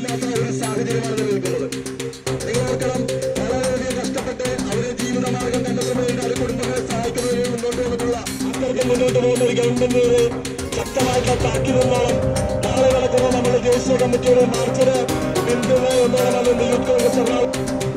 ഇല്ലാത്ത ഒരു സാഹചര്യമാണ് നിലനിൽക്കുന്നത്. നിങ്ങൾ ഓർക്കണം, വളരെയധികം കഷ്ടപ്പെട്ട് അവരുടെ ജീവിതമാർഗം കണ്ടെത്തുന്നതിന് കുടുംബങ്ങളെ സഹായിക്കുന്നതിന് മുന്നോട്ട് വന്നിട്ടുള്ള അത്തരത്തിൽ മുന്നോട്ട് പോകുന്ന ഒരു ഗവൺമെന്റിന് ശക്തമായിട്ടുള്ള താക്കീതെന്നോണം നാളെ നടക്കുന്ന നമ്മുടെ ദേശീയ കമ്മിറ്റിയുടെ മാർച്ചിന് പിന്തുണ എന്നോണം യൂത്ത് കോൺഗ്രസ്